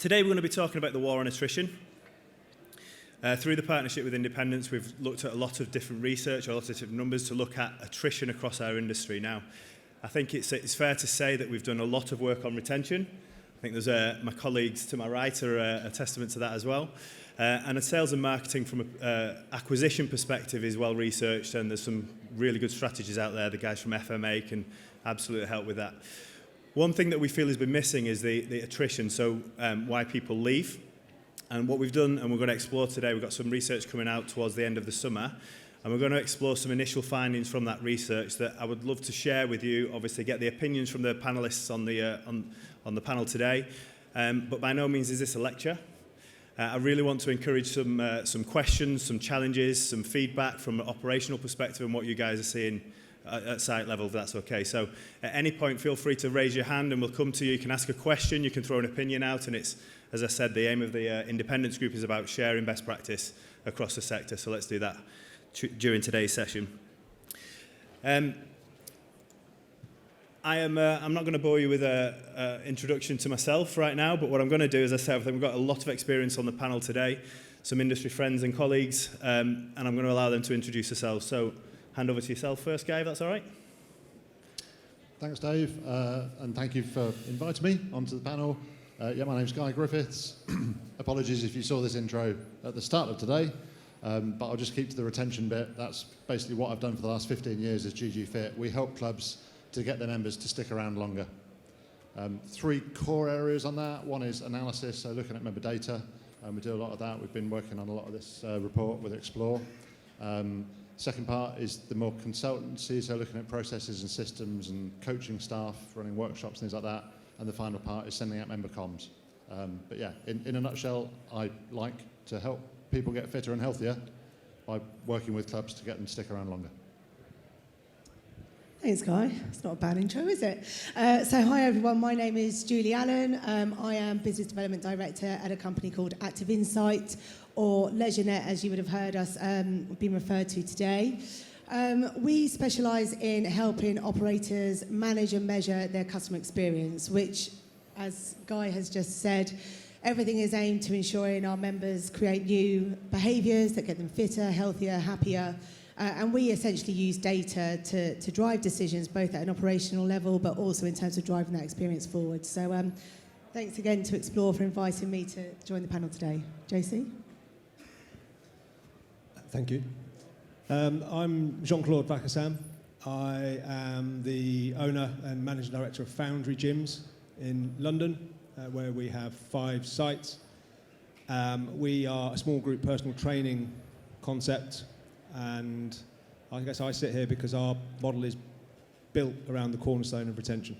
Today we're going to be talking about the war on attrition. Through the partnership with Independents, we've looked at a lot of different research, a lot of different numbers to look at attrition across our industry. Now, I think it's fair to say that we've done a lot of work on retention. I think there's my colleagues to my right are a testament to that as well. And sales and marketing from an acquisition perspective is well researched, and there's some really good strategies out there. The guys from FMA can absolutely help with that. One thing that we feel has been missing is the attrition, so why people leave. And what we've done, and we're going to explore today, we've got some research coming out towards the end of the summer, and we're going to explore some initial findings from that research that I would love to share with you, obviously get the opinions from the panellists on the panel today, but by no means is this a lecture. I really want to encourage some questions, some challenges, some feedback from an operational perspective and what you guys are seeing at site level, if that's okay. So at any point, feel free to raise your hand and we'll come to you. You can ask a question, you can throw an opinion out, and it's, as I said, the aim of the Independence Group is about sharing best practice across the sector. So let's do that during today's session. I'm not going to bore you with an introduction to myself right now, but what I'm going to do, as I said, I think we've got a lot of experience on the panel today, some industry friends and colleagues, and I'm going to allow them to introduce themselves. So hand over to yourself first, Guy, if that's all right. Thanks, Dave, and thank you for inviting me onto the panel. My name's Guy Griffiths. Apologies if you saw this intro at the start of today, but I'll just keep to the retention bit. That's basically what I've done for the last 15 years as GG Fit. We help clubs to get their members to stick around longer. Three core areas on that. One is analysis, so looking at member data, and we do a lot of that. We've been working on a lot of this report with Xplor. Second part is the more consultancy, so looking at processes and systems and coaching staff, running workshops, things like that. And the final part is sending out member comms. But yeah, in a nutshell, I like to help people get fitter and healthier by working with clubs to get them to stick around longer. Thanks, Guy. It's not a bad intro, is it? So hi, everyone. My name is Julie Allen. I am Business Development Director at a company called Active Insight, or LeisureNet, as you would have heard us being referred to today. We specialise in helping operators manage and measure their customer experience, which, as Guy has just said, everything is aimed to ensuring our members create new behaviours that get them fitter, healthier, happier. And we essentially use data to drive decisions, both at an operational level, but also in terms of driving that experience forward. So thanks again to Xplor for inviting me to join the panel today. JC? Thank you. I'm Jean-Claude Vacassam. I am the owner and managing director of Foundry Gyms in London, where we have 5 sites. We are a small group personal training concept, and I guess I sit here because our model is built around the cornerstone of retention.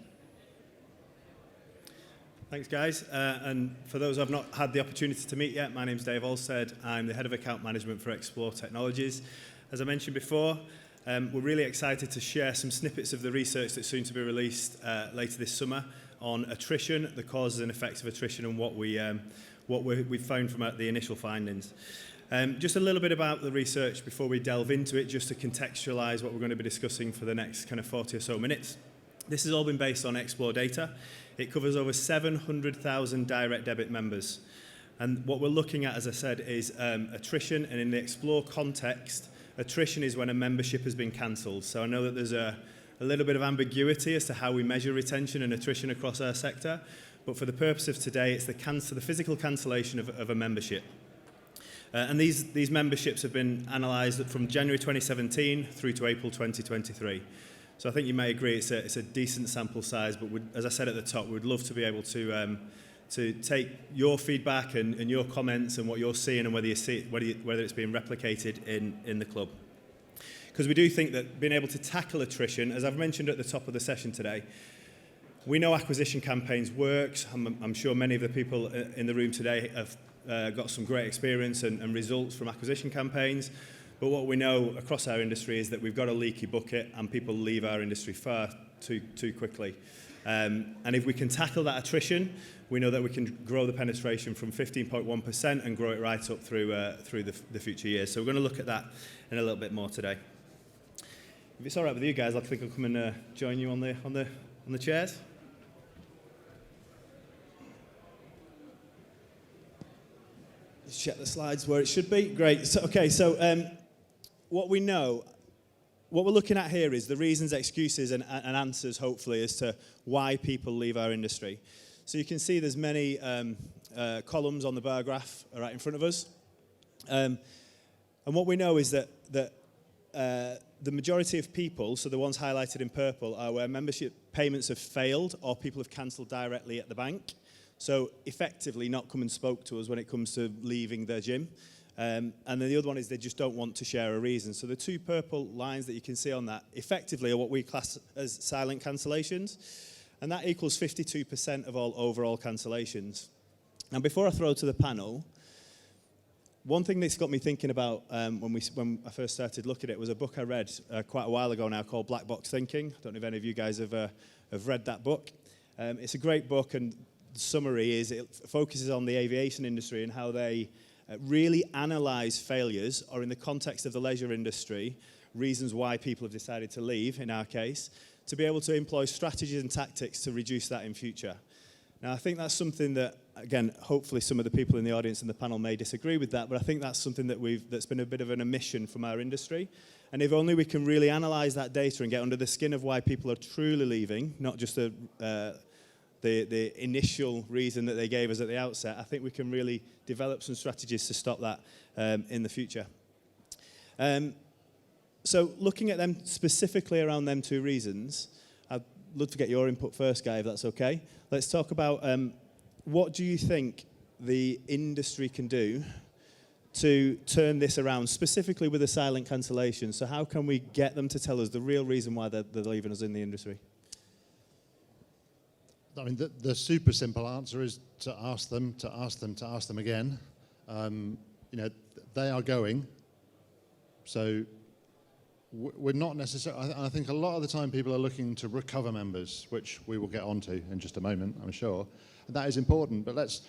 Thanks, guys. And for those I've not had the opportunity to meet yet, my name's Dave Alstead. I'm the head of account management for Xplor Technologies. As I mentioned before, we're really excited to share some snippets of the research that's soon to be released later this summer on attrition, the causes and effects of attrition, and what we've found from the initial findings. Just a little bit about the research before we delve into it, just to contextualise what we're going to be discussing for the next kind of 40 or so minutes. This has all been based on Xplor data. It covers over 700,000 direct debit members. And what we're looking at, as I said, is attrition, and in the Xplor context, attrition is when a membership has been cancelled. So I know that there's a little bit of ambiguity as to how we measure retention and attrition across our sector, but for the purpose of today, it's the physical cancellation of a membership. And these memberships have been analysed from January 2017 through to April 2023. So I think you may agree it's a decent sample size, but as I said at the top, we'd love to be able to take your feedback and your comments and what you're seeing, and whether it's being replicated in the club. Because we do think that being able to tackle attrition, as I've mentioned at the top of the session today, we know acquisition campaigns works. I'm sure many of the people in the room today have got some great experience and results from acquisition campaigns. But what we know across our industry is that we've got a leaky bucket and people leave our industry far too quickly. And if we can tackle that attrition, we know that we can grow the penetration from 15.1% and grow it right up through the future years. So we're going to look at that in a little bit more today. If it's all right with you guys, I think I'll come and join you on the chairs. check the slides where it should be. Great. So, what we're looking at here is the reasons, excuses, and answers, hopefully, as to why people leave our industry. So you can see there's many columns on the bar graph right in front of us. And what we know is that the majority of people, so the ones highlighted in purple, are where membership payments have failed or people have cancelled directly at the bank. So effectively not come and spoke to us when it comes to leaving their gym. And then the other one is they just don't want to share a reason. So the two purple lines that you can see on that effectively are what we class as silent cancellations. And that equals 52% of all overall cancellations. Now, before I throw to the panel, one thing that's got me thinking about when I first started looking at it was a book I read quite a while ago now called Black Box Thinking. I don't know if any of you guys have read that book. It's a great book, and the summary is it focuses on the aviation industry and how they really analyse failures, or in the context of the leisure industry, reasons why people have decided to leave, in our case, to be able to employ strategies and tactics to reduce that in future. Now, I think that's something that, again, hopefully some of the people in the audience and the panel may disagree with that, but I think that's something that's been a bit of an omission from our industry. And if only we can really analyse that data and get under the skin of why people are truly leaving, not just the initial reason that they gave us at the outset, I think we can really develop some strategies to stop that in the future. So looking at them specifically around them two reasons, I'd love to get your input first, Guy, if that's okay. Let's talk about what do you think the industry can do to turn this around, specifically with a silent cancellation? So how can we get them to tell us the real reason why they're leaving us in the industry? I mean, the super simple answer is to ask them again. They are going. So we're not necessarily, I think a lot of the time people are looking to recover members, which we will get onto in just a moment, I'm sure. And that is important, but let's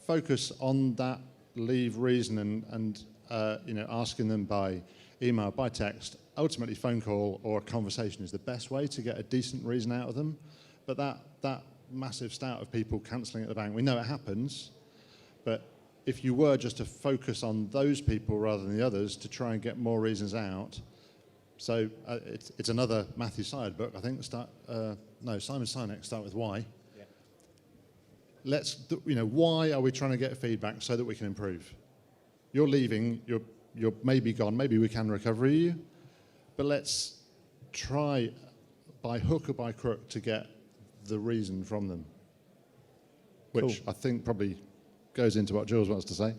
focus on that leave reason and asking them by email, by text. Ultimately, phone call or a conversation is the best way to get a decent reason out of them. But that massive stout of people cancelling at the bank, we know it happens, but if you were just to focus on those people rather than the others to try and get more reasons out, so it's another Matthew Syed book, I think. Simon Sinek, Start With Why. Yeah. Why are we trying to get feedback so that we can improve? You're leaving, you're maybe gone, maybe we can recover you, but let's try by hook or by crook to get the reason from them, which I think probably goes into what Jules wants to say.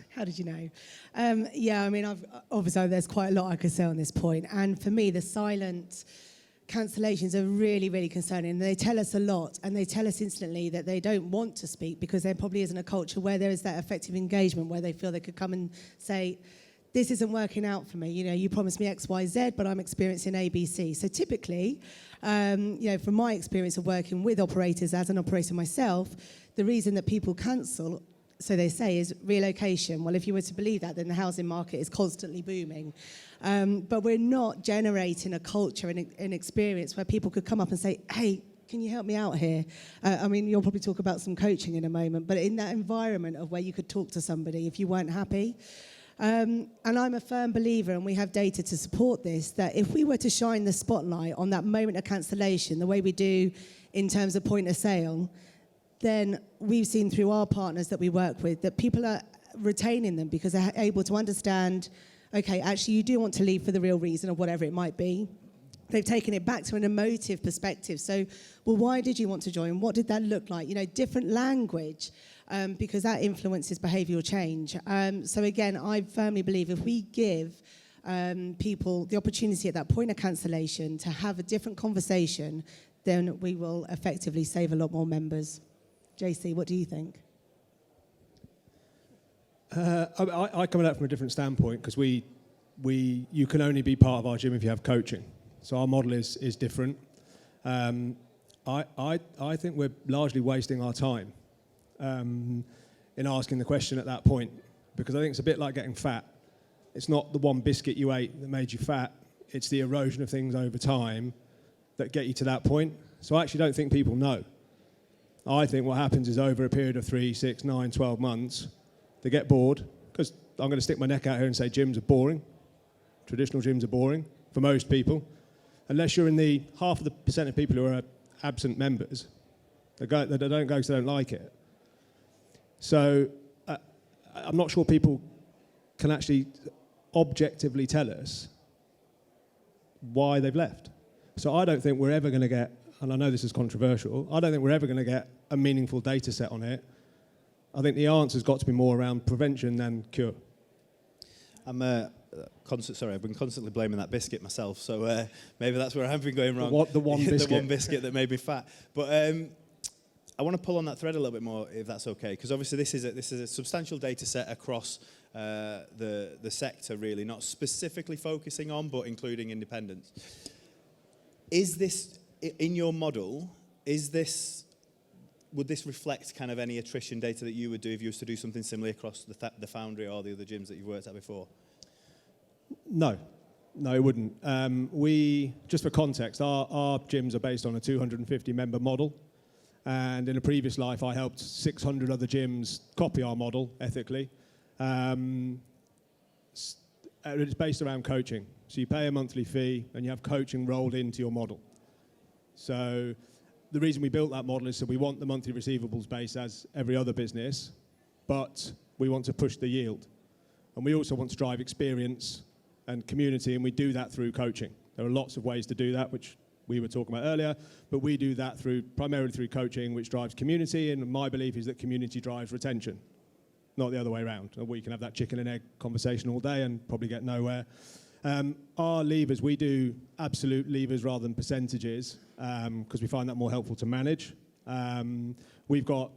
How did you know? Obviously there's quite a lot I could say on this point, and for me the silent cancellations are really, really concerning. They tell us a lot, and they tell us instantly that they don't want to speak because there probably isn't a culture where there is that effective engagement where they feel they could come and say, this isn't working out for me. You promised me X, Y, Z, but I'm experiencing A, B, C. So typically, from my experience of working with operators as an operator myself, the reason that people cancel, so they say, is relocation. Well, if you were to believe that, then the housing market is constantly booming. But we're not generating a culture and an experience where people could come up and say, hey, can you help me out here? You'll probably talk about some coaching in a moment, but in that environment of where you could talk to somebody if you weren't happy. And I'm a firm believer, and we have data to support this, that if we were to shine the spotlight on that moment of cancellation, the way we do in terms of point of sale, then we've seen through our partners that we work with that people are retaining them because they're able to understand, okay, actually you do want to leave for the real reason or whatever it might be. They've taken it back to an emotive perspective. So, well, why did you want to join? What did that look like? Different language, because that influences behavioural change. So again, I firmly believe if we give people the opportunity at that point of cancellation to have a different conversation, then we will effectively save a lot more members. JC, what do you think? I come at that from a different standpoint because you can only be part of our gym if you have coaching. So our model is different. I think we're largely wasting our time in asking the question at that point, because I think it's a bit like getting fat. It's not the one biscuit you ate that made you fat. It's the erosion of things over time that get you to that point. So I actually don't think people know. I think what happens is over a period of 3, 6, 9, 12 months, they get bored, because I'm going to stick my neck out here and say gyms are boring. Traditional gyms are boring for most people. Unless you're in the half of the percent of people who are absent members, they don't go because they don't like it. So I'm not sure people can actually objectively tell us why they've left. So I don't think we're ever going to get, and I know this is controversial, I don't think we're ever going to get a meaningful data set on it. I think the answer's got to be more around prevention than cure. I've been constantly blaming that biscuit myself, so maybe that's where I've been going wrong. The one biscuit. The one biscuit that made me fat. But I want to pull on that thread a little bit more, if that's okay, because obviously this is a substantial data set across the sector, really, not specifically focusing on, but including independents. Is this, in your model, would this reflect kind of any attrition data that you would do if you was to do something similar across the Foundry or the other gyms that you've worked at before? No, it wouldn't. Just for context, our gyms are based on a 250-member model. And in a previous life, I helped 600 other gyms copy our model ethically. It's based around coaching. So you pay a monthly fee and you have coaching rolled into your model. So the reason we built that model is so we want the monthly receivables base as every other business, but we want to push the yield. And we also want to drive experience and community, and we do that through coaching. There are lots of ways to do that, which we were talking about earlier, but we do that primarily through coaching, which drives community, and my belief is that community drives retention, not the other way around. We can have that chicken and egg conversation all day and probably get nowhere. Our levers, we do absolute levers rather than percentages, because we find that more helpful to manage. We've got,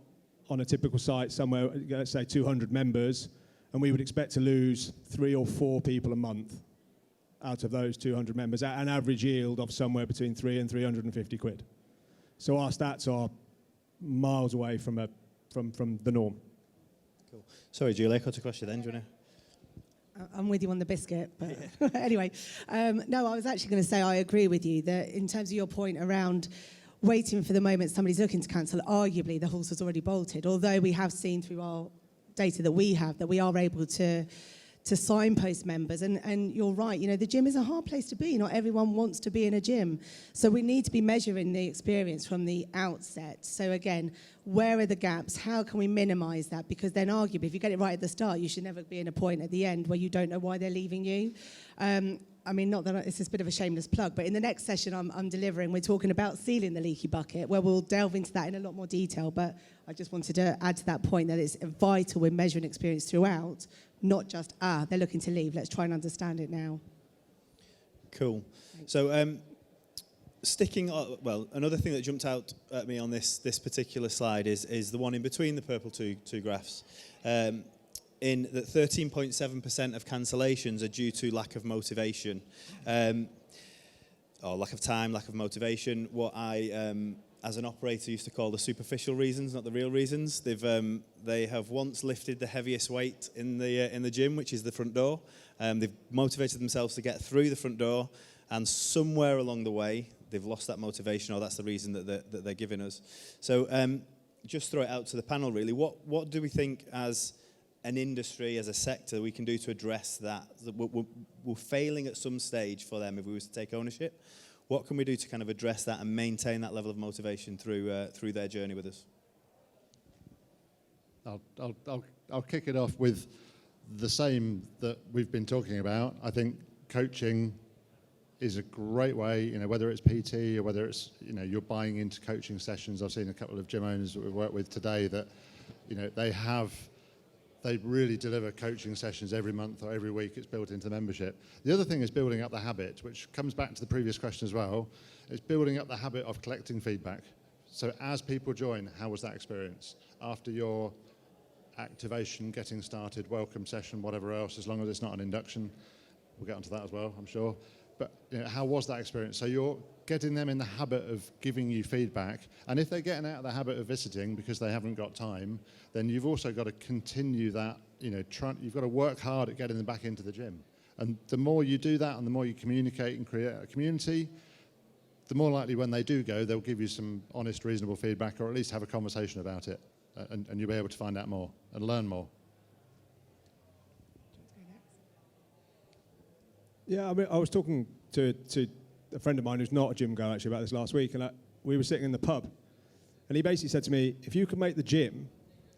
on a typical site, somewhere, let's say 200 members, and we would expect to lose 3 or 4 people a month out of those 200 members, at an average yield of somewhere between 3 and 350 quid. So our stats are miles away from the norm. Cool. Sorry, Julie, I cut across you then. Do you want to? I'm with you on the biscuit, but anyway. No, I was actually going to say I agree with you that in terms of your point around waiting for the moment somebody's looking to cancel, arguably the horse has already bolted, although we have seen through our data that we have that we are able to signpost members, and you're right, the gym is a hard place to be. Not everyone wants to be in a gym, so we need to be measuring the experience from the outset. So again, where are the gaps? How can we minimize that? Because then arguably, if you get it right at the start, you should never be in a point at the end where you don't know why they're leaving you. Not that it's a bit of a shameless plug, but in the next session I'm delivering, we're talking about sealing the leaky bucket, where we'll delve into that in a lot more detail. But I just wanted to add to that point that it's vital we're measuring experience throughout, not just, they're looking to leave. Let's try and understand it now. Cool. So another thing that jumped out at me on this particular slide is the one in between the purple two graphs. In that 13.7% of cancellations are due to lack of motivation, or lack of time, lack of motivation. What I, as an operator, used to call the superficial reasons, not the real reasons. They have once lifted the heaviest weight in the gym, which is the front door. They've motivated themselves to get through the front door, and somewhere along the way, they've lost that motivation, or that's the reason that they're giving us. So, just throw it out to the panel. Really, what do we think as an industry, as a sector, we can do to address that? We're failing at some stage for them if we was to take ownership. What can we do to kind of address that and maintain that level of motivation through their journey with us? I'll kick it off with the same that we've been talking about. I think coaching is a great way, whether it's PT or whether it's, you're buying into coaching sessions. I've seen a couple of gym owners that we've worked with today that, they really deliver coaching sessions every month or every week. It's built into membership. The other thing is building up the habit, which comes back to the previous question as well. It's building up the habit of collecting feedback. So as people join, how was that experience? After your activation, getting started, welcome session, whatever else, as long as it's not an induction. We'll get onto that as well, I'm sure. But how was that experience? So you're getting them in the habit of giving you feedback. And if they're getting out of the habit of visiting because they haven't got time, then you've also got to continue that, you've got to work hard at getting them back into the gym. And the more you do that and the more you communicate and create a community, the more likely when they do go, they'll give you some honest, reasonable feedback, or at least have a conversation about it. And you'll be able to find out more and learn more. Yeah, I mean, I was talking to a friend of mine who's not a gym goer actually about this last week, and we were sitting in the pub, and he basically said to me, if you could make the gym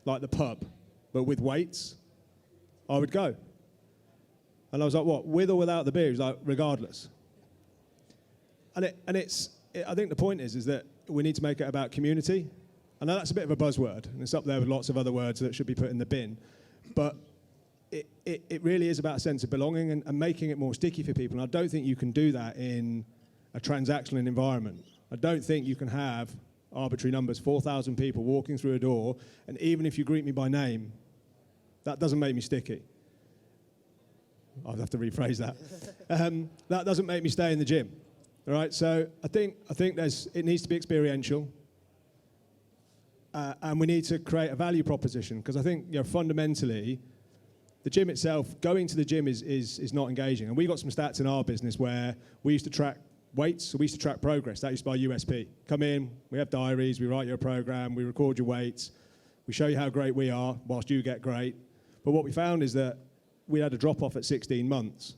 like the pub, but with weights, I would go. And I was like, what, with or without the beer? He was like, regardless. I think the point is that we need to make it about community. I know that's a bit of a buzzword, and it's up there with lots of other words that should be put in the bin, but it really is about a sense of belonging and making it more sticky for people. And I don't think you can do that in a transactional environment. I don't think you can have arbitrary numbers, 4,000 people walking through a door, and even if you greet me by name, that doesn't make me sticky. I'll have to rephrase that. That doesn't make me stay in the gym. All right, so I think it needs to be experiential, and we need to create a value proposition, because I think, fundamentally, the gym itself, going to the gym is not engaging. And we got some stats in our business where we used to track weights, so we used to track progress. That used to be our USP. Come in, we have diaries, we write your program, we record your weights, we show you how great we are whilst you get great. But what we found is that we had a drop-off at 16 months.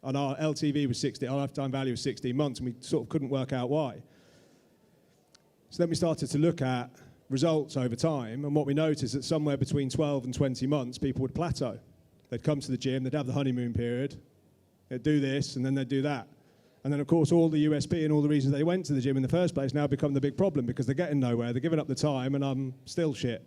And our LTV was 60, our lifetime value was 16 months, and we sort of couldn't work out why. So then we started to look at results over time, and what we noticed is that somewhere between 12 and 20 months, people would plateau. They'd come to the gym, they'd have the honeymoon period, they'd do this, and then they'd do that. And then, of course, all the USP and all the reasons they went to the gym in the first place now become the big problem, because they're getting nowhere, they're giving up the time, and I'm still shit.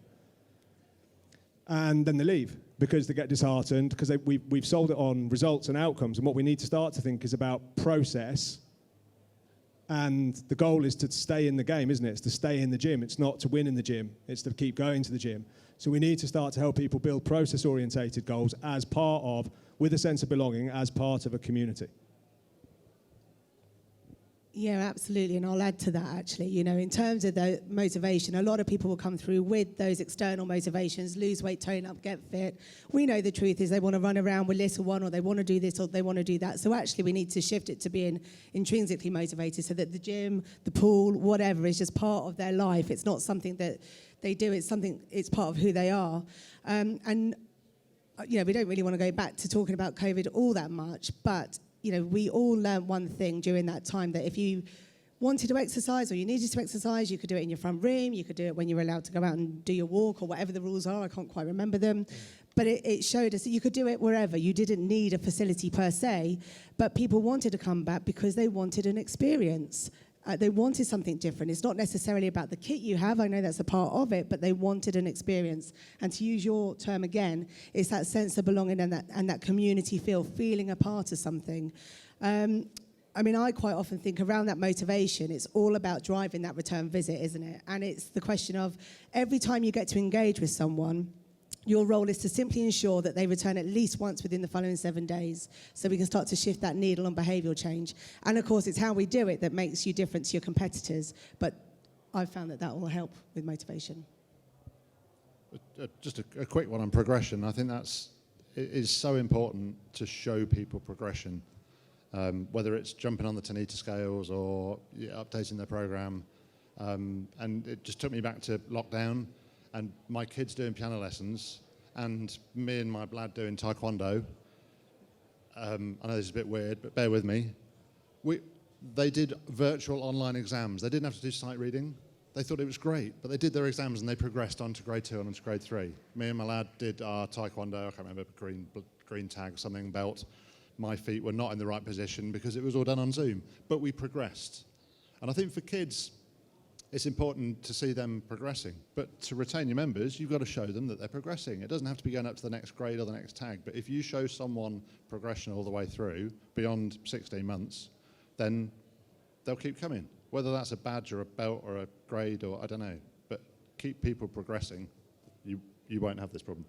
And then they leave, because they get disheartened, because we've sold it on results and outcomes, and what we need to start to think is about process. And the goal is to stay in the game, isn't it? It's to stay in the gym. It's not to win in the gym. It's to keep going to the gym. So we need to start to help people build process-orientated goals as part of, with a sense of belonging, as part of a community. Yeah, absolutely, and I'll add to that actually. In terms of the motivation, a lot of people will come through with those external motivations, lose weight, tone up, get fit. We know the truth is they want to run around with little one, or they want to do this, or they want to do that. So actually we need to shift it to being intrinsically motivated, so that the gym, the pool, whatever, is just part of their life. It's not something that they do, it's part of who they are. We don't really want to go back to talking about COVID all that much, but we all learned one thing during that time, that if you wanted to exercise or you needed to exercise, you could do it in your front room, you could do it when you were allowed to go out and do your walk, or whatever the rules are. I can't quite remember them. But it showed us that you could do it wherever. You didn't need a facility per se, but people wanted to come back because they wanted an experience. They wanted something different. It's not necessarily about the kit you have. I know that's a part of it, but they wanted an experience. And to use your term again, it's that sense of belonging and that community feel, feeling a part of something. I quite often think around that motivation, it's all about driving that return visit, isn't it? And it's the question of every time you get to engage with someone, your role is to simply ensure that they return at least once within the following 7 days, so we can start to shift that needle on behavioural change. And of course, it's how we do it that makes you different to your competitors. But I've found that will help with motivation. Just a quick one on progression. I think it is so important to show people progression, whether it's jumping on the Tanita scales or updating their program. And it just took me back to lockdown, and my kids doing piano lessons, and me and my lad doing taekwondo. I know this is a bit weird, but bear with me. They did virtual online exams. They didn't have to do sight reading. They thought it was great, but they did their exams and they progressed on to grade 2 and on to grade 3. Me and my lad did our taekwondo, I can't remember, green tag, something belt. My feet were not in the right position because it was all done on Zoom, but we progressed. And I think for kids, it's important to see them progressing. But to retain your members, you've got to show them that they're progressing. It doesn't have to be going up to the next grade or the next tag, but if you show someone progression all the way through, beyond 16 months, then they'll keep coming. Whether that's a badge or a belt or a grade or I don't know, but keep people progressing, you won't have this problem.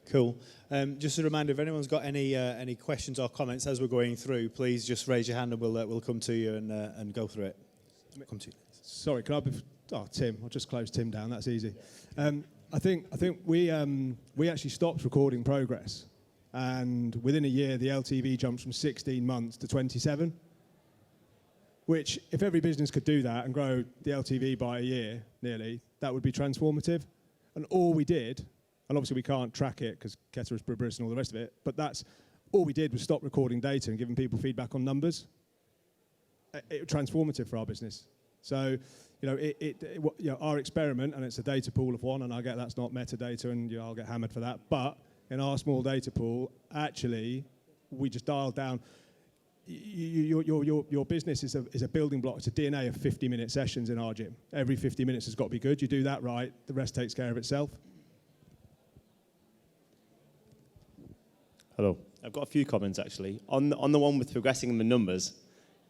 Cool. Just a reminder, if anyone's got any questions or comments as we're going through, please just raise your hand and we'll come to you and go through it. Come to you. Sorry, can I Tim, I'll just close Tim down, that's easy. I think we actually stopped recording progress, and within a year the LTV jumped from 16 months to 27, which if every business could do that and grow the LTV by a year nearly, that would be transformative. And all we did, and obviously we can't track it because ceteris paribus and all the rest of it, but that's all we did was stop recording data and giving people feedback on numbers. It transformative for our business. So, our experiment, and it's a data pool of one, and I get that's not metadata, and I'll get hammered for that. But in our small data pool, actually, we just dialed down. Your business is a building block. It's a DNA of 50-minute sessions in our gym. Every 50 minutes has got to be good. You do that right, the rest takes care of itself. Hello. I've got a few comments, actually. On the one with progressing the numbers,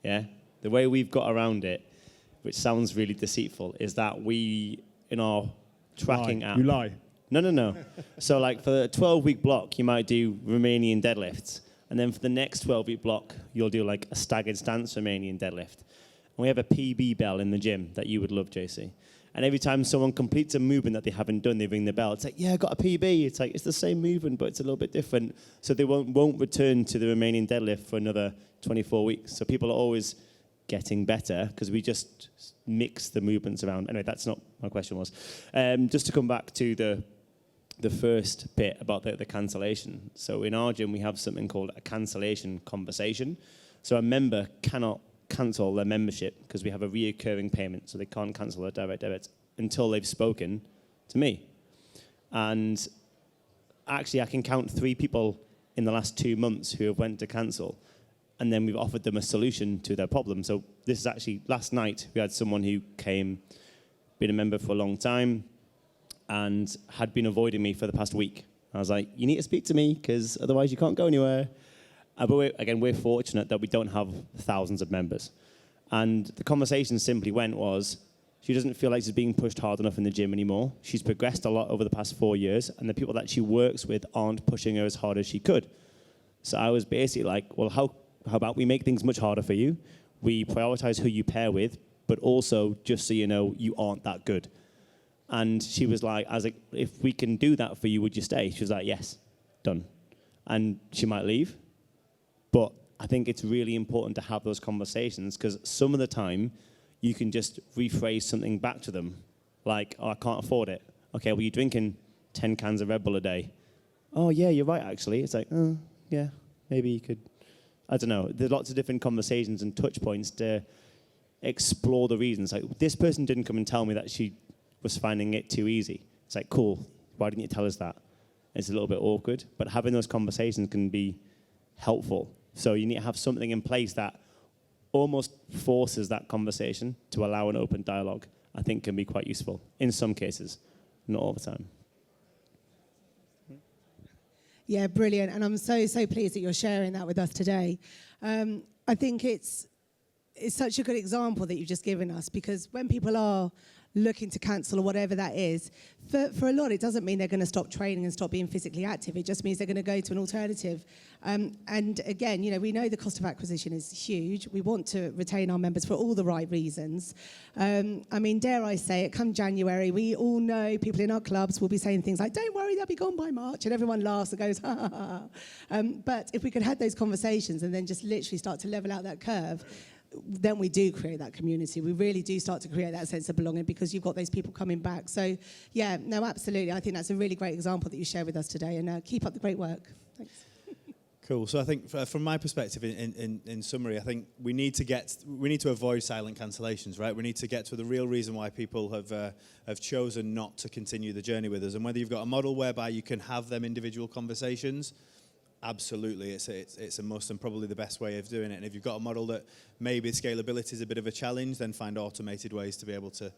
yeah, the way we've got around it, which sounds really deceitful, is that we, in our tracking app... You lie. No. So, like, for a 12-week block, you might do Romanian deadlifts. And then for the next 12-week block, you'll do, like, a staggered stance Romanian deadlift. And we have a PB bell in the gym that you would love, JC. And every time someone completes a movement that they haven't done, they ring the bell. It's like, yeah, I got a PB. It's like, it's the same movement, but it's a little bit different. So they won't return to the Romanian deadlift for another 24 weeks. So people are always getting better because we just mix the movements around. Anyway, that's not what my question was. Just to come back to the first bit about the cancellation. So in our gym, we have something called a cancellation conversation. So a member cannot cancel their membership because we have a reoccurring payment, so they can't cancel their direct debits until they've spoken to me. And actually, I can count 3 people in the last 2 months who have went to cancel, and then we've offered them a solution to their problem. So this is actually, last night, we had someone who came, been a member for a long time, and had been avoiding me for the past week. I was like, you need to speak to me, because otherwise you can't go anywhere. But we're fortunate that we don't have thousands of members. And the conversation simply was, she doesn't feel like she's being pushed hard enough in the gym anymore. She's progressed a lot over the past 4 years, and the people that she works with aren't pushing her as hard as she could. So I was basically like, well, how about we make things much harder for you? We prioritize who you pair with, but also, just so you know, you aren't that good. And she was like, I was like, if we can do that for you, would you stay? She was like, yes, done. And she might leave. But I think it's really important to have those conversations, because some of the time you can just rephrase something back to them. Like, oh, I can't afford it. Okay, well, you're drinking 10 cans of Red Bull a day. Oh, yeah, you're right, actually. It's like, oh, yeah, maybe you could. I don't know. There's lots of different conversations and touch points to explore the reasons. Like, this person didn't come and tell me that she was finding it too easy. It's like, cool, why didn't you tell us that? It's a little bit awkward, but having those conversations can be helpful. So you need to have something in place that almost forces that conversation to allow an open dialogue. I think can be quite useful in some cases, not all the time. Yeah, brilliant. And I'm so pleased that you're sharing that with us today. I think it's such a good example that you've just given us, because when people are looking to cancel or whatever that is, for a lot, it doesn't mean they're going to stop training and stop being physically active. It just means they're going to go to an alternative. And again, we know the cost of acquisition is huge. We want to retain our members for all the right reasons. I mean, dare I say it, come January, we all know people in our clubs will be saying things like, don't worry, they'll be gone by March. And everyone laughs and goes, ha, ha, ha. But if we could have those conversations and then just literally start to level out that curve, then we do create that community. We really do start to create that sense of belonging, because you've got those people coming back. So, yeah, no, absolutely. I think that's a really great example that you shared with us today, and keep up the great work. Thanks. Cool. So I think from my perspective, in summary, I think we need to avoid silent cancellations, right? We need to get to the real reason why people have chosen not to continue the journey with us. And whether you've got a model whereby you can have them individual conversations, absolutely, it's a must, and probably the best way of doing it. And if you've got a model that maybe scalability is a bit of a challenge, then find automated ways to be able to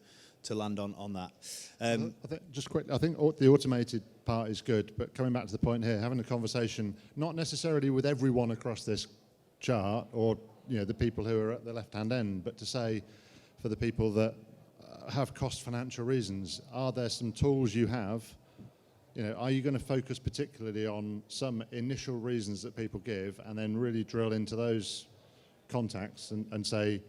land on that. I think the automated part is good, but coming back to the point here, having a conversation, not necessarily with everyone across this chart, or the people who are at the left-hand end, but to say, for the people that have cost financial reasons, are there some tools you have? Are you going to focus particularly on some initial reasons that people give, and then really drill into those contacts and say,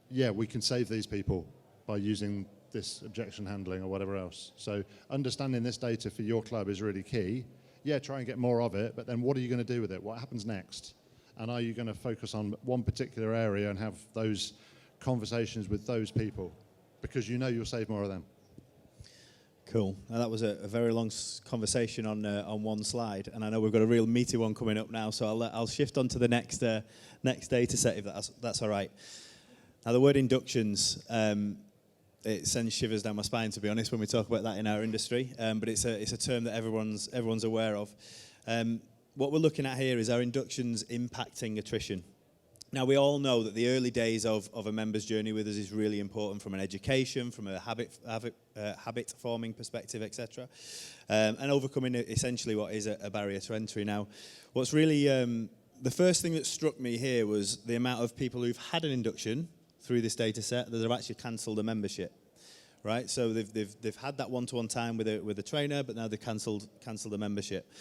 yeah, we can save these people by using this objection handling or whatever else. So understanding this data for your club is really key. Yeah, try and get more of it, but then what are you going to do with it? What happens next? And are you going to focus on one particular area and have those conversations with those people? Because you'll save more of them. Cool. Now that was a very long conversation on one slide, and I know we've got a real meaty one coming up now. So I'll shift on to the next data set if that's all right. Now the word inductions, it sends shivers down my spine, to be honest, when we talk about that in our industry. But it's a term that everyone's aware of. What we're looking at here is our inductions impacting attrition. Now, we all know that the early days of a member's journey with us is really important from an education, from a habit-forming perspective, etc. And overcoming essentially what is a barrier to entry. Now, what's really, the first thing that struck me here was the amount of people who've had an induction through this data set that have actually cancelled a membership. Right? So they've had that one-to-one time with a trainer, but now they've cancelled the membership.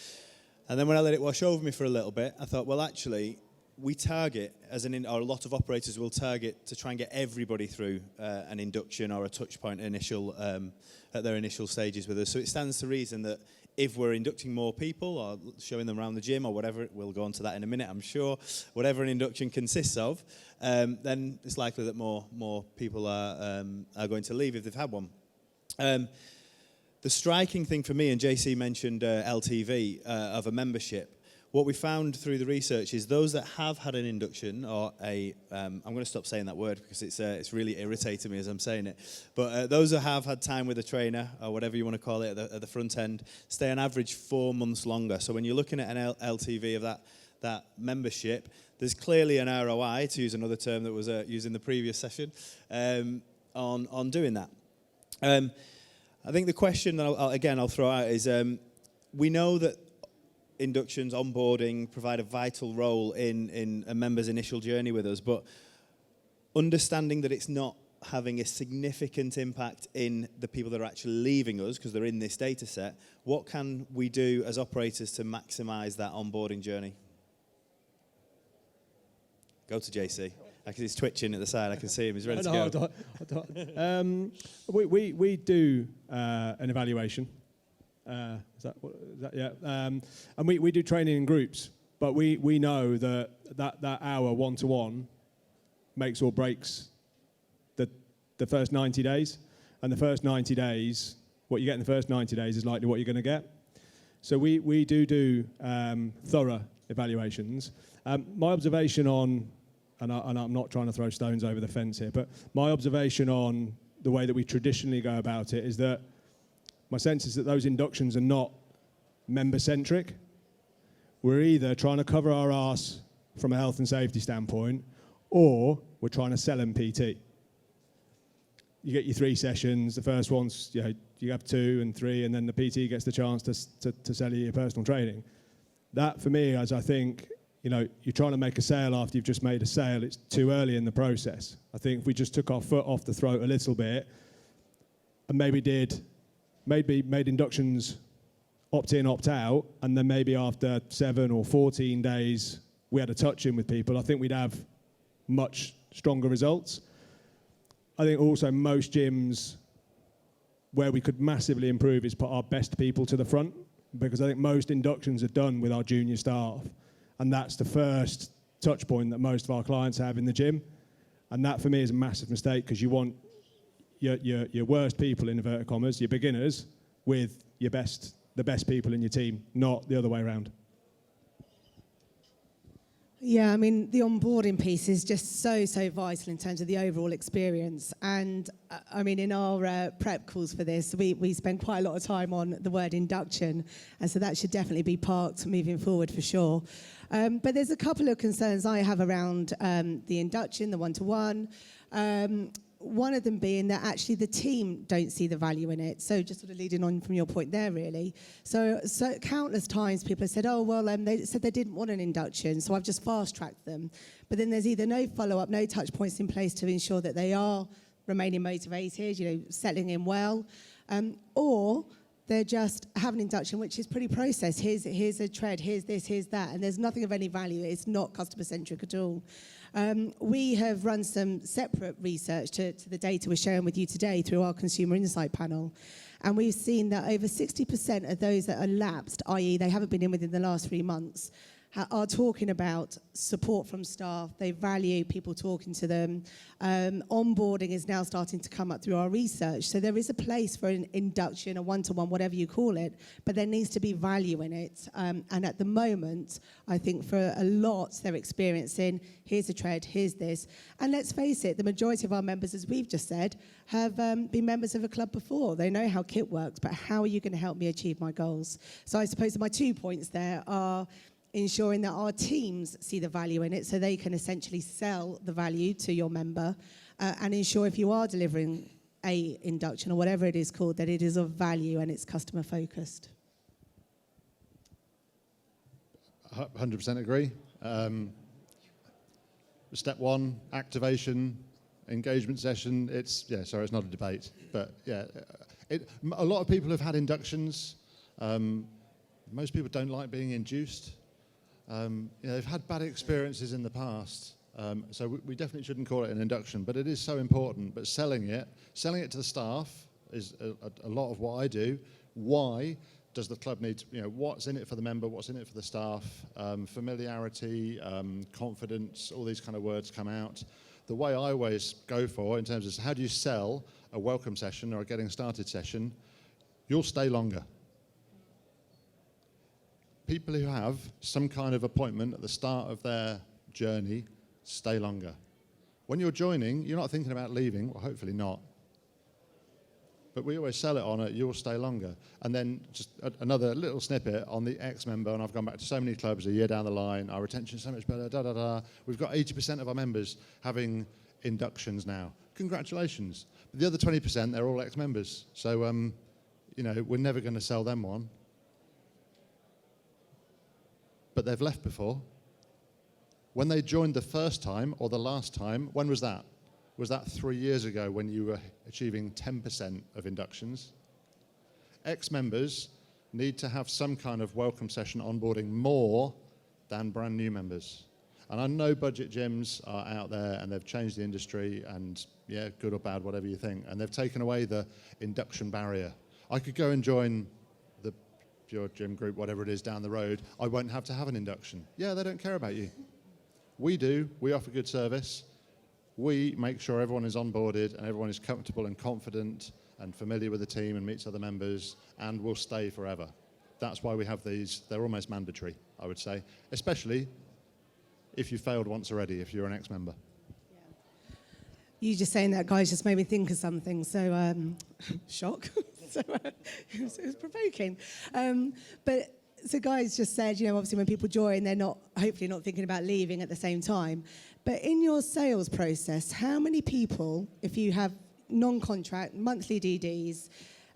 And then when I let it wash over me for a little bit, I thought, well, actually, we target, or a lot of operators will target to try and get everybody through an induction or a touch point at their initial stages with us. So it stands to reason that if we're inducting more people or showing them around the gym or whatever, we'll go on to that in a minute, I'm sure, whatever an induction consists of, then it's likely that more people are going to leave if they've had one. The striking thing for me, and JC mentioned LTV of a membership, what we found through the research is those that have had an induction or I'm going to stop saying that word because it's really irritating me as I'm saying it, but those that have had time with a trainer or whatever you want to call it at the front end stay on average 4 months longer. So when you're looking at an LTV of that membership, there's clearly an ROI, to use another term that was used in the previous session, on doing that. I think the question that I'll throw out is we know that inductions, onboarding provide a vital role in a member's initial journey with us, but understanding that it's not having a significant impact in the people that are actually leaving us because they're in this data set, what can we do as operators to maximise that onboarding journey? Go to JC. He's twitching at the side. I can see him. He's ready to go. We do an evaluation. Yeah. And we do training in groups, but we know that hour one-to-one makes or breaks the first 90 days. And the first 90 days, what you get in the first 90 days is likely what you're going to get. So we do thorough evaluations. My observation on, and I'm not trying to throw stones over the fence here, but my observation on the way that we traditionally go about it is that my sense is that those inductions are not member-centric. We're either trying to cover our arse from a health and safety standpoint, or we're trying to sell them PT. You get your 3 sessions. The first one's, you have 2 and 3, and then the PT gets the chance to sell you your personal training. That, for me, as I think, you're trying to make a sale after you've just made a sale. It's too early in the process. I think if we just took our foot off the throat a little bit and maybe made inductions opt in, opt out, and then maybe after 7 or 14 days we had a touch in with people, I think we'd have much stronger results. I think also most gyms where we could massively improve is put our best people to the front, because I think most inductions are done with our junior staff, and that's the first touch point that most of our clients have in the gym. And that for me is a massive mistake, because you want your worst people, in inverted commas, your beginners, with the best people in your team, not the other way around. Yeah, I mean, the onboarding piece is just so vital in terms of the overall experience. And I mean, in our prep calls for this, we spend quite a lot of time on the word induction. And so that should definitely be parked moving forward for sure. But there's a couple of concerns I have around the induction, the one-to-one. One of them being that actually the team don't see the value in it. So just sort of leading on from your point there, really. So countless times people have said, they said they didn't want an induction, so I've just fast-tracked them. But then there's either no follow-up, no touch points in place to ensure that they are remaining motivated, settling in well, or they're just have an induction which is pretty processed. Here's a tread, here's this, here's that, and there's nothing of any value. It's not customer-centric at all. We have run some separate research to the data we're sharing with you today through our consumer insight panel. And we've seen that over 60% of those that are lapsed, i.e. they haven't been in within the last 3 months, are talking about support from staff. They value people talking to them. Onboarding is now starting to come up through our research. So there is a place for an induction, a one-to-one, whatever you call it, but there needs to be value in it. And at the moment, I think for a lot, they're experiencing, here's a tread, here's this. And let's face it, the majority of our members, as we've just said, have been members of a club before. They know how kit works, but how are you going to help me achieve my goals? So I suppose my 2 points there are ensuring that our teams see the value in it so they can essentially sell the value to your member, and ensure if you are delivering a induction or whatever it is called, that it is of value and it's customer focused. 100% agree. Step one, activation, engagement session. It's not a debate, but a lot of people have had inductions. Most people don't like being induced. They've had bad experiences in the past, so we definitely shouldn't call it an induction, but it is so important. But selling it to the staff is a lot of what I do. Why does the club need to, what's in it for the member, what's in it for the staff, familiarity, confidence, all these kind of words come out. The way I always go for in terms of how do you sell a welcome session or a getting started session, you'll stay longer. People who have some kind of appointment at the start of their journey stay longer. When you're joining, you're not thinking about leaving, well, hopefully not. But we always sell it on it, you'll stay longer. And then just another little snippet on the ex-member, and I've gone back to so many clubs a year down the line, our retention's so much better, da-da-da. We've got 80% of our members having inductions now. Congratulations. But the other 20%, they're all ex-members. So, we're never going to sell them one. But they've left before. When they joined the first time or the last time, when was that? Was that 3 years ago when you were achieving 10% of inductions? Ex-members need to have some kind of welcome session onboarding more than brand new members. And I know budget gyms are out there and they've changed the industry and, good or bad, whatever you think, and they've taken away the induction barrier. I could go and join the Pure Gym group, whatever it is, down the road. I won't have to have an induction. Yeah, they don't care about you. We do. We offer good service. We make sure everyone is onboarded and everyone is comfortable and confident and familiar with the team and meets other members and will stay forever. That's why we have these. They're almost mandatory, I would say, especially if you failed once already, if you're an ex-member. You just saying that, guys, just made me think of something. So, shock. It was provoking. So guys just said, obviously when people join, they're hopefully not thinking about leaving at the same time. But in your sales process, how many people, if you have non-contract, monthly DDs,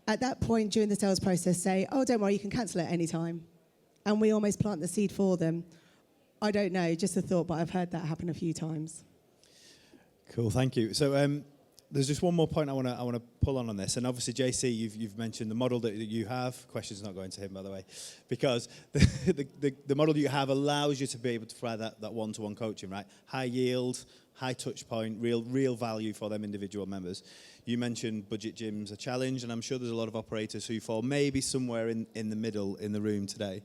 at that point during the sales process say, oh, don't worry, you can cancel at any time? And we almost plant the seed for them. I don't know, just a thought, but I've heard that happen a few times. Cool, thank you. So there's just one more point I want to pull on this, and obviously JC, you've mentioned the model that you have. Question's not going to him, by the way, because the model you have allows you to be able to provide that one-to-one coaching, right? High yield, high touch point, real value for them individual members. You mentioned budget gyms a challenge, and I'm sure there's a lot of operators who fall maybe somewhere in the middle in the room today.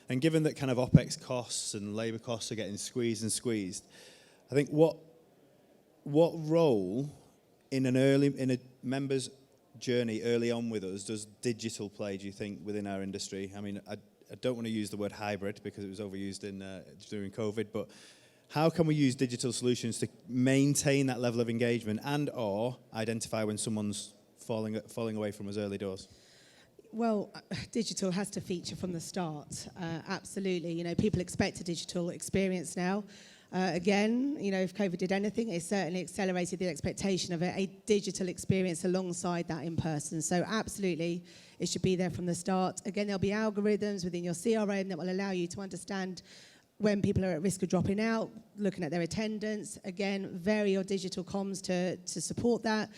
And given that kind of OPEX costs and labour costs are getting squeezed, I think what role in a member's journey early on with us does digital play, do you think, within our industry? I mean, I don't want to use the word hybrid because it was overused during COVID, but how can we use digital solutions to maintain that level of engagement and or identify when someone's falling away from us early doors? Well, digital has to feature from the start, absolutely. People expect a digital experience now. Again, if COVID did anything, it certainly accelerated the expectation of a digital experience alongside that in person. So absolutely, it should be there from the start. Again, there'll be algorithms within your CRM that will allow you to understand when people are at risk of dropping out, looking at their attendance. Again, vary your digital comms to support that.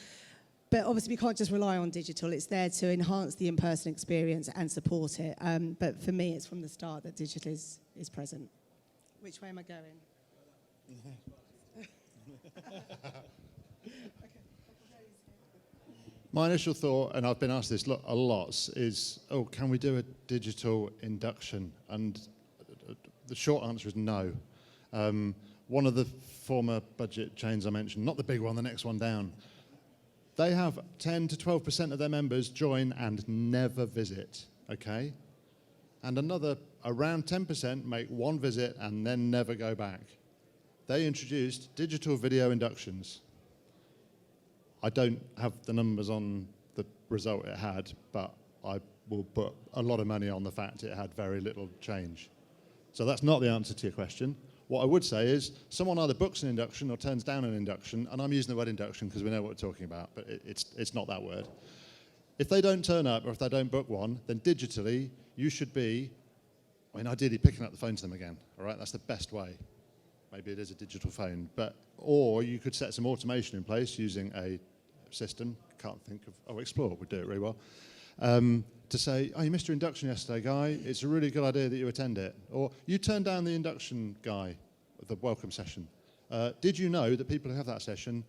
But obviously, we can't just rely on digital. It's there to enhance the in-person experience and support it. But for me, it's from the start that digital is present. Which way am I going? My initial thought, and I've been asked this a lot, is, can we do a digital induction? And the short answer is no. One of the former budget chains I mentioned, not the big one, the next one down, they have 10 to 12% of their members join and never visit, okay? And another around 10% make one visit and then never go back. They introduced digital video inductions. I don't have the numbers on the result it had, but I will put a lot of money on the fact it had very little change. So that's not the answer to your question. What I would say is someone either books an induction or turns down an induction, and I'm using the word induction because we know what we're talking about, but it's not that word. If they don't turn up or if they don't book one, then digitally you should be, ideally picking up the phone to them again, all right? That's the best way. Maybe it is a digital phone, or you could set some automation in place using a system, can't think of, Xplor would do it really well, to say, you missed your induction yesterday, guy. It's a really good idea that you attend it. Or you turned down the induction guy, the welcome session. Did you know that people who have that session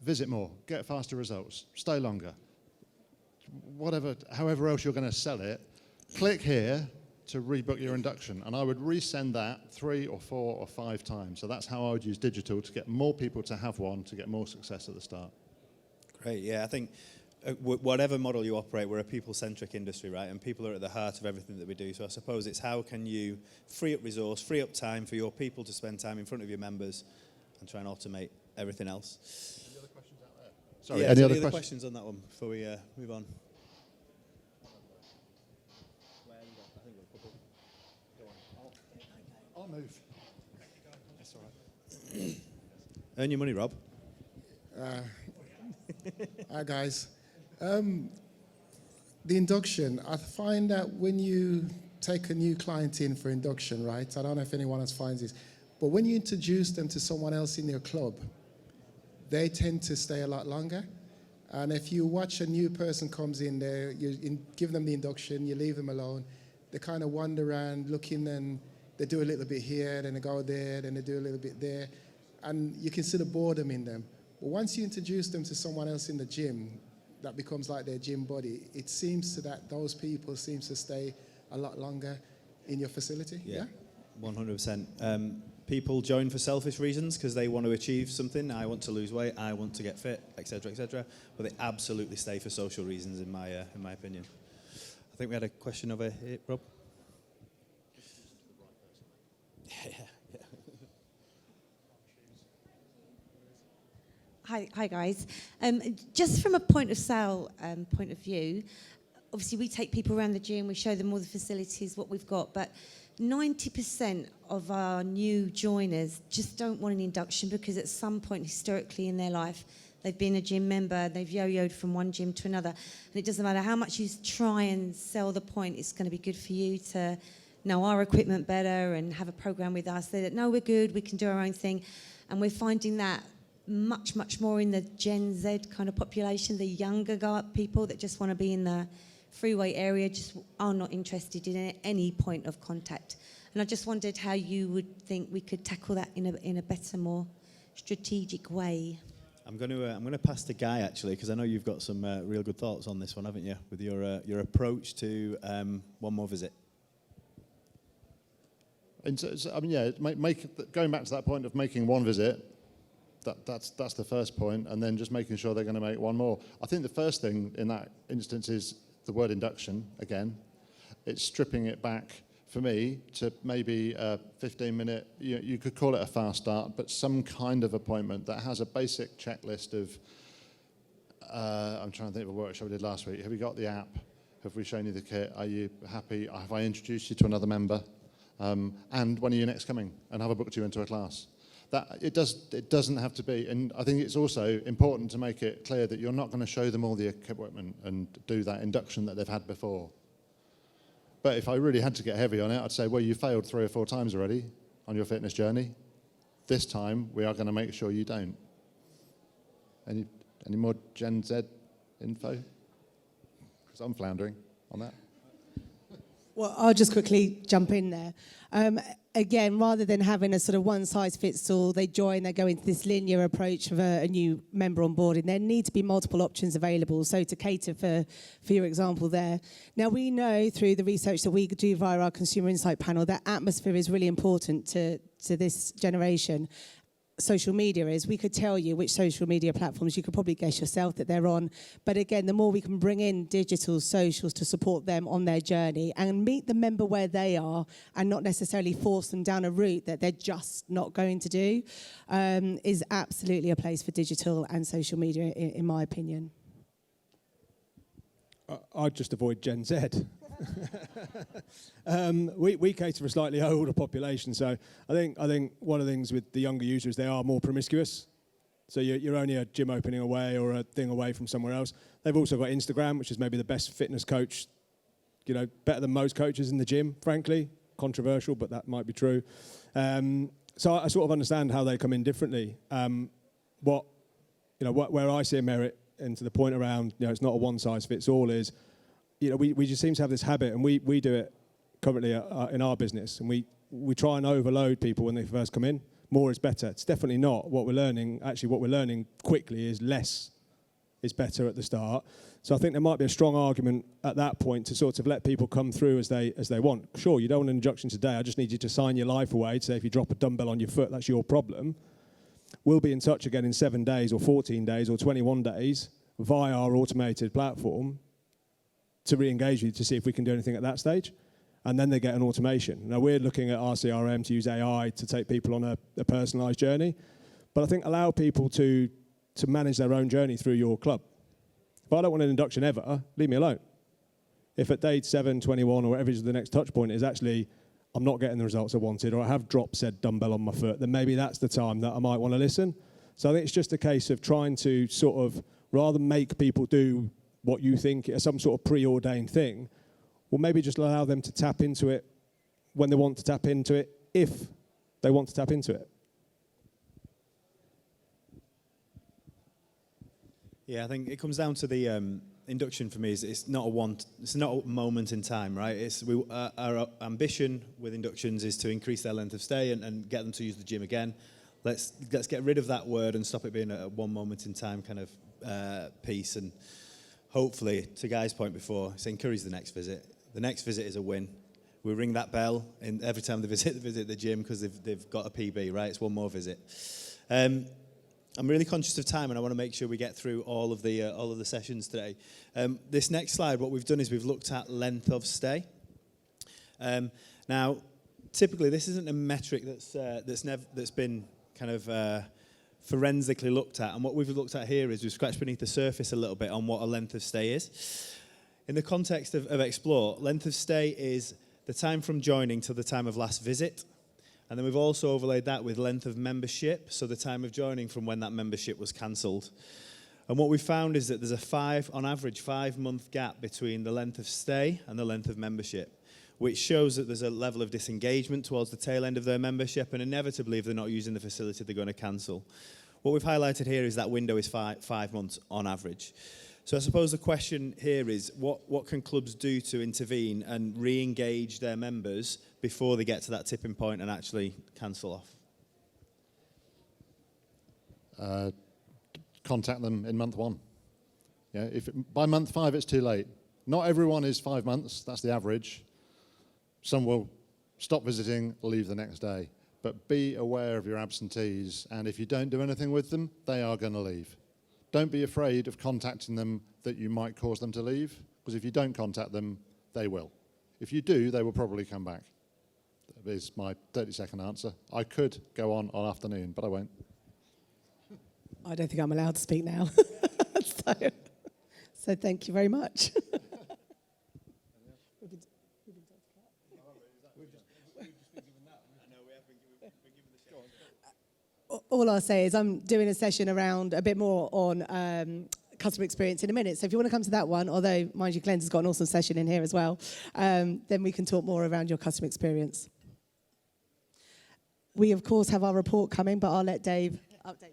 visit more, get faster results, stay longer? However else you're going to sell it, click here to rebook your induction. And I would resend that 3 or 4 or 5 times. So that's how I would use digital to get more people to have one, to get more success at the start. Great, yeah, I think whatever model you operate, we're a people-centric industry, right? And people are at the heart of everything that we do. So I suppose it's how can you free up resource, free up time for your people to spend time in front of your members and try and automate everything else. Any other questions out there? Sorry, Yeah, any other questions on that one before we move on? I'll move. That's all right. Earn your money, Rob. Hi, guys. The induction, I find that when you take a new client in for induction, right? I don't know if anyone else finds this, but when you introduce them to someone else in your club, they tend to stay a lot longer. And if you watch a new person comes in there, give them the induction, you leave them alone, they kind of wander around looking, and they do a little bit here, then they go there, then they do a little bit there, and you can see the boredom in them. But once you introduce them to someone else in the gym, that becomes like their gym buddy, it seems that those people seem to stay a lot longer in your facility. Yeah? 100%. People join for selfish reasons because they want to achieve something. I want to lose weight, I want to get fit, etc., etc. But they absolutely stay for social reasons, in my opinion. I think we had a question over here, Rob. Hi guys. Just from a point of sale point of view, obviously we take people around the gym, we show them all the facilities, what we've got, but 90% of our new joiners just don't want an induction because at some point historically in their life they've been a gym member, they've yo-yoed from one gym to another, and it doesn't matter how much you try and sell the point, it's going to be good for you to know our equipment better and have a program with us. They don't know we're good, we can do our own thing, and we're finding that much more in the Gen Z kind of population, the younger people that just want to be in the freeway area, just are not interested in any point of contact. And I just wondered how you would think we could tackle that in a better, more strategic way. I'm going to pass to Guy actually, because I know you've got some real good thoughts on this one, haven't you? With your approach to one more visit. And so, going back to that point of making one visit. That's the first point, and then just making sure they're going to make one more. I think the first thing in that instance is the word induction, again. It's stripping it back, for me, to maybe a 15-minute, you could call it a fast start, but some kind of appointment that has a basic checklist of, I'm trying to think of a workshop we did last week. Have you got the app? Have we shown you the kit? Are you happy? Have I introduced you to another member? And when are you next coming? And have I booked you into a class? That it doesn't have to be, and I think it's also important to make it clear that you're not going to show them all the equipment and do that induction that they've had before. But if I really had to get heavy on it, I'd say, well, you failed 3 or 4 times already on your fitness journey. This time, we are going to make sure you don't. Any more Gen Z info? Because I'm floundering on that. Well, I'll just quickly jump in there. again, rather than having a sort of one-size-fits-all, they join, they go into this linear approach of a new member on board, and there need to be multiple options available, so to cater for your example there. Now, we know through the research that we do via our consumer insight panel that atmosphere is really important to this generation. Social media is. We could tell you which social media platforms, you could probably guess yourself that they're on. But again, the more we can bring in digital socials to support them on their journey and meet the member where they are and not necessarily force them down a route that they're just not going to do, is absolutely a place for digital and social media, in my opinion. I'd just avoid Gen Z. We cater for a slightly older population, so I think one of the things with the younger users, they are more promiscuous. So you're only a gym opening away or a thing away from somewhere else. They've also got Instagram, which is maybe the best fitness coach, better than most coaches in the gym, frankly. Controversial, but that might be true. So I sort of understand how they come in differently. Where I see a merit, and to the point around, it's not a one-size-fits-all, is we just seem to have this habit, and we do it currently in our business, and we try and overload people when they first come in. More is better. It's definitely not what we're learning. Actually, what we're learning quickly is less is better at the start. So I think there might be a strong argument at that point to sort of let people come through as they want. Sure, you don't want an induction today. I just need you to sign your life away to say if you drop a dumbbell on your foot, that's your problem. We'll be in touch again in 7 days or 14 days or 21 days via our automated platform to re-engage you to see if we can do anything at that stage. And then they get an automation. Now, we're looking at our CRM to use AI to take people on a personalised journey. But I think allow people to manage their own journey through your club. If I don't want an induction ever, leave me alone. If at day 7, 21, or whatever the next touch point is actually, I'm not getting the results I wanted, or I have dropped said dumbbell on my foot, then maybe that's the time that I might want to listen. So I think it's just a case of trying to sort of, rather than make people do what you think is some sort of preordained thing, or maybe just allow them to tap into it when they want to tap into it, if they want to tap into it. Yeah, I think it comes down to the induction for me. It's not a moment in time, right? Our ambition with inductions is to increase their length of stay and get them to use the gym again. Let's get rid of that word and stop it being a one moment in time kind of piece. And hopefully, to Guy's point before, it's encourage the next visit. The next visit is a win. We ring that bell every time they visit the gym because they've got a PB, right? It's one more visit. I'm really conscious of time, and I want to make sure we get through all of the sessions today. This next slide, what we've done is we've looked at length of stay. Now, typically, this isn't a metric that's been kind of forensically looked at, and what we've looked at here is we've scratched beneath the surface a little bit on what a length of stay is. In the context of Xplor, length of stay is the time from joining to the time of last visit. And then we've also overlaid that with length of membership, so the time of joining from when that membership was cancelled. And what we found is that there's on average, 5-month gap between the length of stay and the length of membership, which shows that there's a level of disengagement towards the tail end of their membership, and inevitably, if they're not using the facility, they're going to cancel. What we've highlighted here is that window is 5 months on average. So I suppose the question here is, what can clubs do to intervene and re-engage their members before they get to that tipping point and actually cancel off? Contact them in month 1. Yeah, by month 5 it's too late. Not everyone is 5 months, that's the average. Some will stop visiting, leave the next day. But be aware of your absentees, and if you don't do anything with them, they are going to leave. Don't be afraid of contacting them that you might cause them to leave, because if you don't contact them, they will. If you do, they will probably come back. That is my 30-second answer. I could go on all afternoon, but I won't. I don't think I'm allowed to speak now. So thank you very much. All I'll say is I'm doing a session around a bit more on customer experience in a minute. So if you want to come to that one, although, mind you, Glenn's got an awesome session in here as well, then we can talk more around your customer experience. We, of course, have our report coming, but I'll let Dave update you.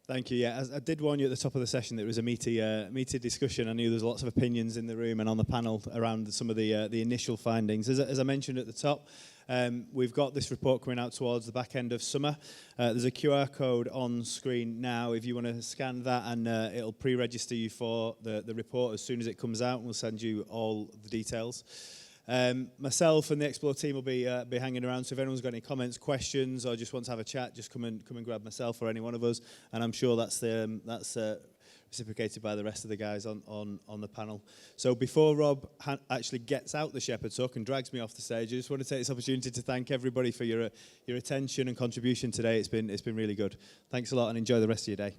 Thank you. Yeah, I did warn you at the top of the session that it was a meaty discussion. I knew there was lots of opinions in the room and on the panel around some of the initial findings. As I mentioned at the top, we've got this report coming out towards the back end of summer. There's a QR code on screen now. If you want to scan that, and it'll pre-register you for the report as soon as it comes out, and we'll send you all the details. Myself and the Xplor team will be hanging around, so if anyone's got any comments, questions, or just wants to have a chat, just come and grab myself or any one of us, and I'm sure that's reciprocated by the rest of the guys on the panel. So before Rob actually gets out the Shepherd's Hook and drags me off the stage, I just want to take this opportunity to thank everybody for your attention and contribution today. It's been really good. Thanks a lot, and enjoy the rest of your day.